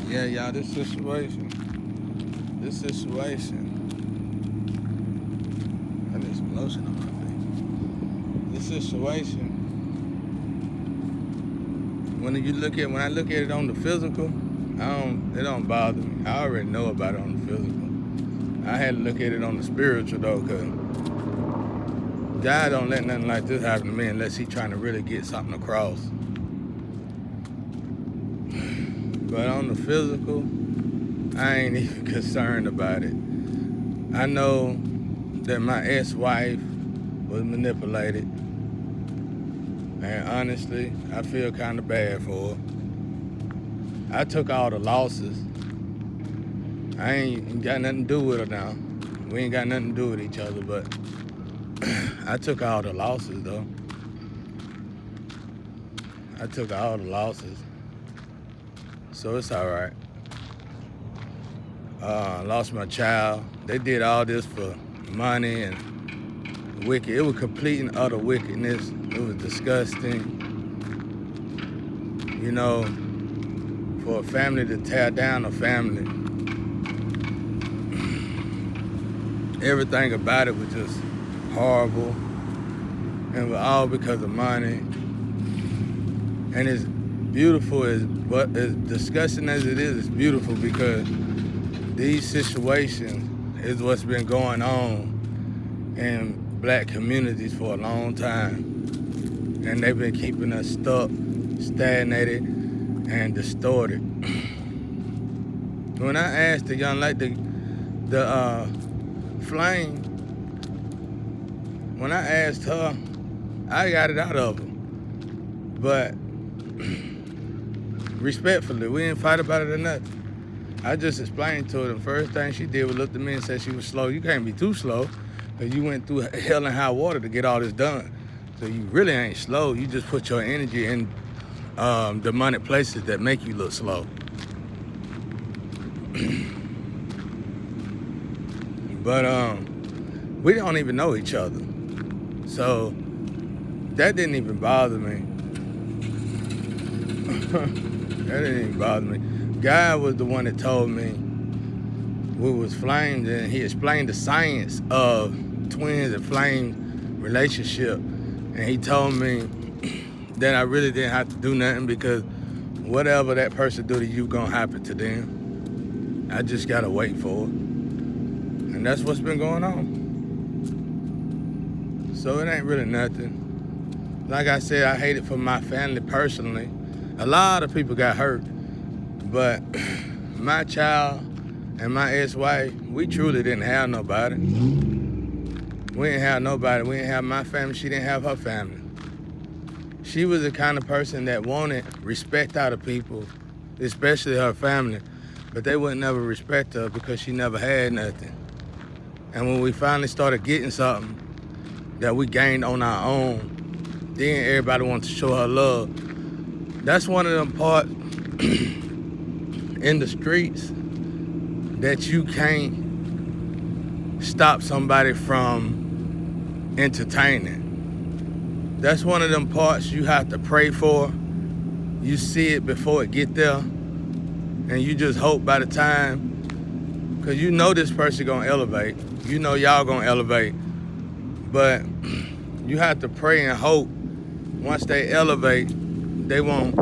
Yeah, y'all, this situation, I need some lotion on my face. This situation, when I look at it on the physical, it don't bother me. I already know about it on the physical. I had to look at it on the spiritual though, cause God don't let nothing like this happen to me unless He trying to really get something across. But on the physical, I ain't even concerned about it. I know that my ex-wife was manipulated, and honestly, I feel kind of bad for her. I took all the losses. I ain't got nothing to do with her now. We ain't got nothing to do with each other, but I took all the losses though. I took all the losses, so it's all right. Lost my child. They did all this for money and wicked. It was complete and utter wickedness. It was disgusting. You know, for a family to tear down a family, everything about it was just horrible. And it was all because of money. And it's beautiful, but as disgusting as it is, it's beautiful because these situations is what's been going on in black communities for a long time. And they've been keeping us stuck, stagnated, and distorted. When I asked the young lady, the flame, when I asked her, I got it out of her. But respectfully, we didn't fight about it or nothing. I just explained to her the first thing she did was look at me and said she was slow. You can't be too slow because you went through hell and high water to get all this done. So you really ain't slow. You just put your energy in demonic places that make you look slow. But we don't even know each other. So that didn't even bother me. That didn't even bother me. God was the one that told me we was flames, and He explained the science of twins and flame relationship. And He told me that I really didn't have to do nothing because whatever that person do to you gonna happen to them. I just gotta wait for it. And that's what's been going on. So it ain't really nothing. Like I said, I hate it for my family personally. A lot of people got hurt, but my child and my ex-wife, we truly didn't have nobody. We didn't have nobody. We didn't have my family. She didn't have her family. She was the kind of person that wanted respect out of people, especially her family, but they would never respect her because she never had nothing. And when we finally started getting something that we gained on our own, then everybody wanted to show her love. That's one of them parts in the streets that you can't stop somebody from entertaining. That's one of them parts you have to pray for. You see it before it get there, and you just hope by the time, because you know this person gonna elevate. You know y'all gonna elevate, but you have to pray and hope once they elevate, they won't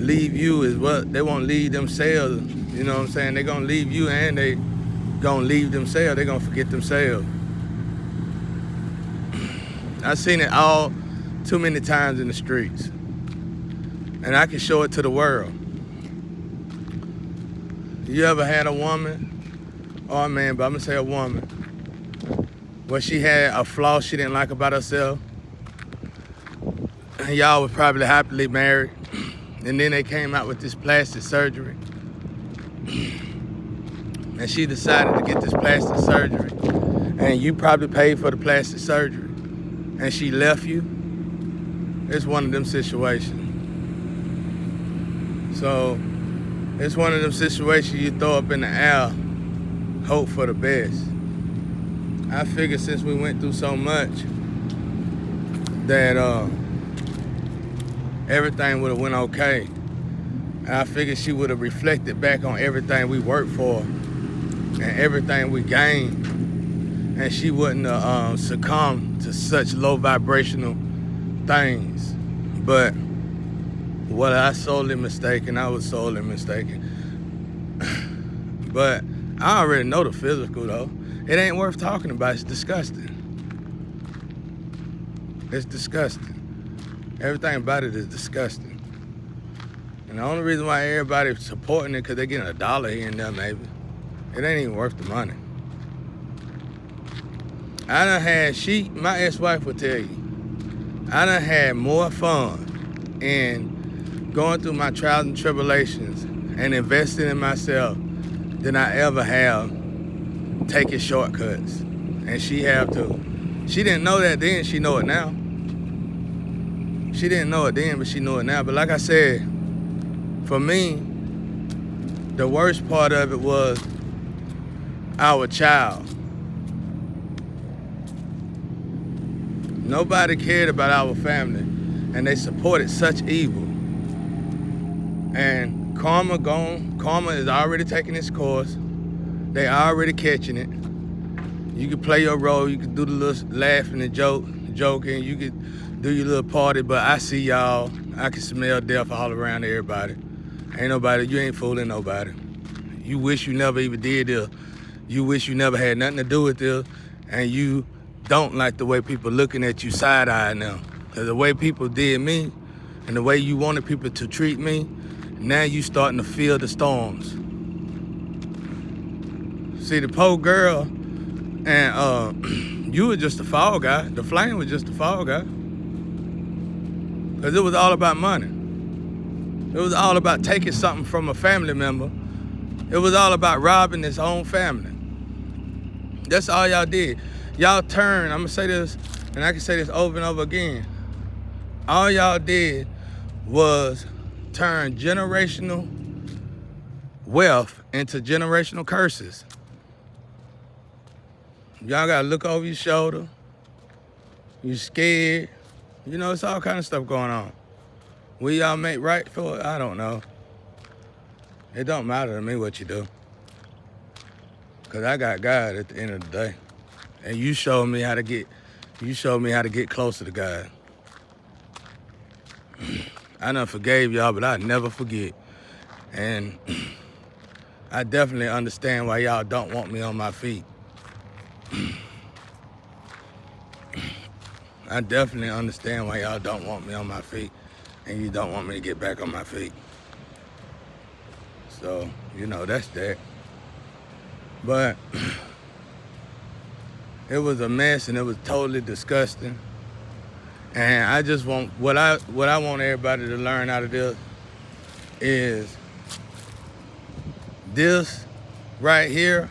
leave you as well. They won't leave themselves. You know what I'm saying? They're gonna leave you and they gonna leave themselves. They're gonna forget themselves. I've seen it all too many times in the streets. And I can show it to the world. You ever had a woman, or a man, but I'm gonna say a woman, where she had a flaw she didn't like about herself, and y'all was probably happily married, and then they came out with this plastic surgery, and she decided to get this plastic surgery, and you probably paid for the plastic surgery, and she left you. It's one of them situations. So it's one of them situations you throw up in the air, hope for the best. I figured since we went through so much that everything would have went okay. And I figured she would have reflected back on everything we worked for and everything we gained. And she wouldn't succumb to such low vibrational things. But what I was sorely mistaken. But I already know the physical though. It ain't worth talking about. It's disgusting. It's disgusting. Everything about it is disgusting. And the only reason why everybody's supporting it because they're getting $1 here and there maybe. It ain't even worth the money. I done had, my ex-wife will tell you, I done had more fun in going through my trials and tribulations and investing in myself than I ever have taking shortcuts. And she have too. She didn't know that then, she know it now. She didn't know it then, but she know it now. But like I said, for me, the worst part of it was our child. Nobody cared about our family, and they supported such evil. And karma is already taking its course. They already catching it. You can play your role, you can do the little laughing and joking, you can do your little party, but I see y'all, I can smell death all around everybody. You ain't fooling nobody. You wish you never even did this. You wish you never had nothing to do with this, and you don't like the way people looking at you side-eyeing now. Because the way people did me, and the way you wanted people to treat me, now you starting to feel the storms. See, the poor girl, and you were just the fall guy. The flame was just the fall guy. Because it was all about money. It was all about taking something from a family member. It was all about robbing his own family. That's all y'all did. Y'all turned, I'm gonna say this, and I can say this over and over again. All y'all did was turn generational wealth into generational curses. Y'all gotta look over your shoulder. You scared. You know, it's all kind of stuff going on. Will y'all make right for it? I don't know. It don't matter to me what you do. Cause I got God at the end of the day. And you showed me how to get closer to God. I done forgave y'all, but I never forget. And I definitely understand why y'all don't want me on my feet. I definitely understand why y'all don't want me on my feet and you don't want me to get back on my feet. So, you know, that's that. But it was a mess and it was totally disgusting. And I just want, what I want everybody to learn out of this is this right here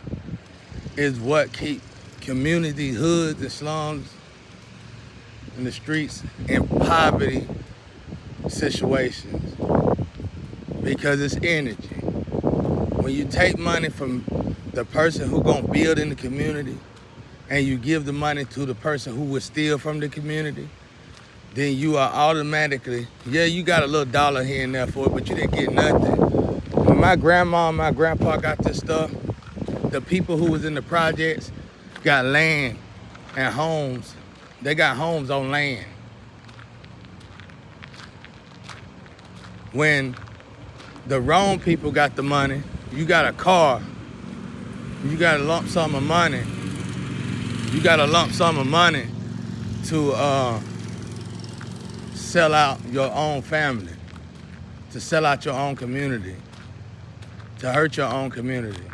is what keep community, hoods and slums in the streets in poverty situations, because it's energy. When you take money from the person who gonna build in the community and you give the money to the person who will steal from the community, then you are automatically, yeah, you got a little dollar here and there for it, but you didn't get nothing. When my grandma and my grandpa got this stuff, the people who was in the projects got land and homes. They got homes on land. When the wrong people got the money, you got a car, you got a lump sum of money. You got a lump sum of money to sell out your own family, to sell out your own community, to hurt your own community.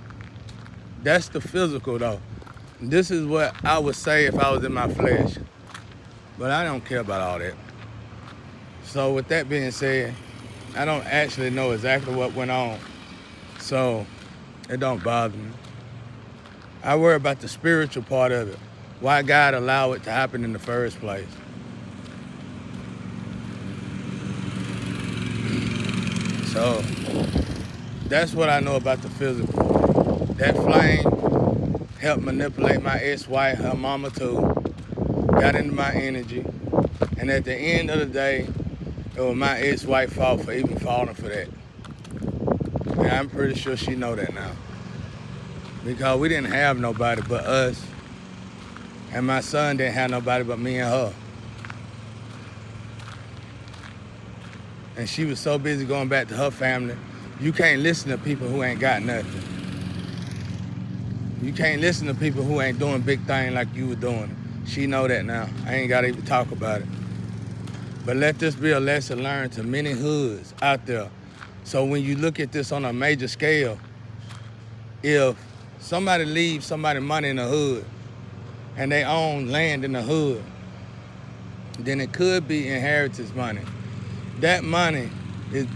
That's the physical though. This is what I would say if I was in my flesh. But I don't care about all that. So with that being said, I don't actually know exactly what went on. So it don't bother me. I worry about the spiritual part of it. Why God allowed it to happen in the first place. So that's what I know about the physical. That flame helped manipulate my ex-wife, her mama too, got into my energy. And at the end of the day, it was my ex-wife's fault for even falling for that. Yeah, I'm pretty sure she know that now. Because we didn't have nobody but us. And my son didn't have nobody but me and her. And she was so busy going back to her family. You can't listen to people who ain't got nothing. You can't listen to people who ain't doing big things like you were doing. She know that now. I ain't got to even talk about it. But let this be a lesson learned to many hoods out there. So when you look at this on a major scale, if somebody leaves somebody money in the hood and they own land in the hood, then it could be inheritance money. That money is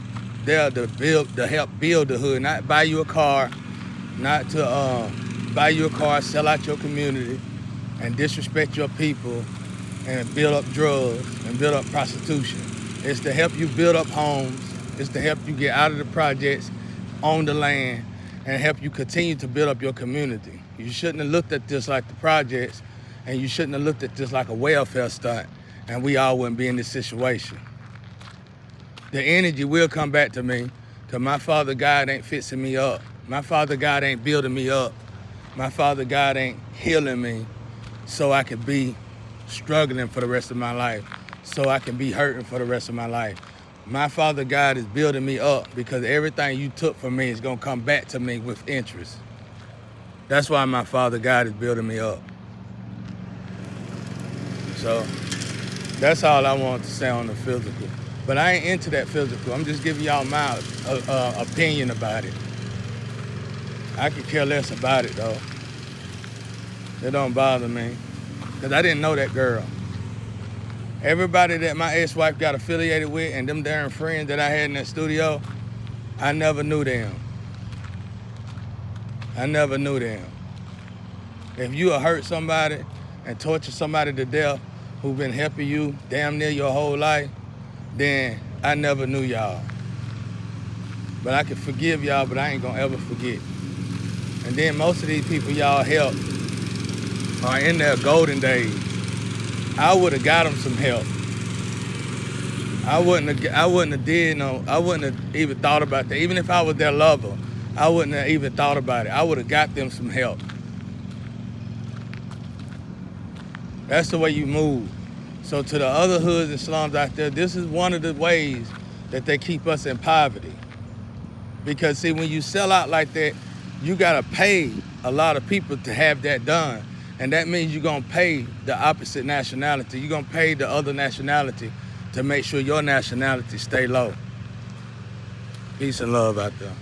there to help build the hood, not buy you a car, not to buy you a car, sell out your community, and disrespect your people, and build up drugs and build up prostitution. It's to help you build up homes. It's to help you get out of the projects, own the land, and help you continue to build up your community. You shouldn't have looked at this like the projects, and you shouldn't have looked at this like a welfare stunt, and we all wouldn't be in this situation. The energy will come back to me, because my Father God ain't fixing me up. My Father God ain't building me up. My Father God ain't healing me so I can be struggling for the rest of my life, so I can be hurting for the rest of my life. My Father God is building me up because everything you took from me is going to come back to me with interest. That's why my Father God is building me up. So that's all I want to say on the physical. But I ain't into that physical. I'm just giving y'all my opinion about it. I could care less about it, though. It don't bother me, because I didn't know that girl. Everybody that my ex-wife got affiliated with and them darn friends that I had in that studio, I never knew them. I never knew them. If you hurt somebody and torture somebody to death who been helping you damn near your whole life, then I never knew y'all. But I can forgive y'all, but I ain't gonna ever forget. And then most of these people y'all help are in their golden days. I would have got them some help. I wouldn't have even thought about that. Even if I was their lover, I wouldn't have even thought about it. I would have got them some help. That's the way you move. So to the other hoods and slums out there, this is one of the ways that they keep us in poverty. Because see, when you sell out like that, you gotta pay a lot of people to have that done. And that means you're gonna pay the opposite nationality. You're gonna pay the other nationality to make sure your nationality stay low. Peace and love out there.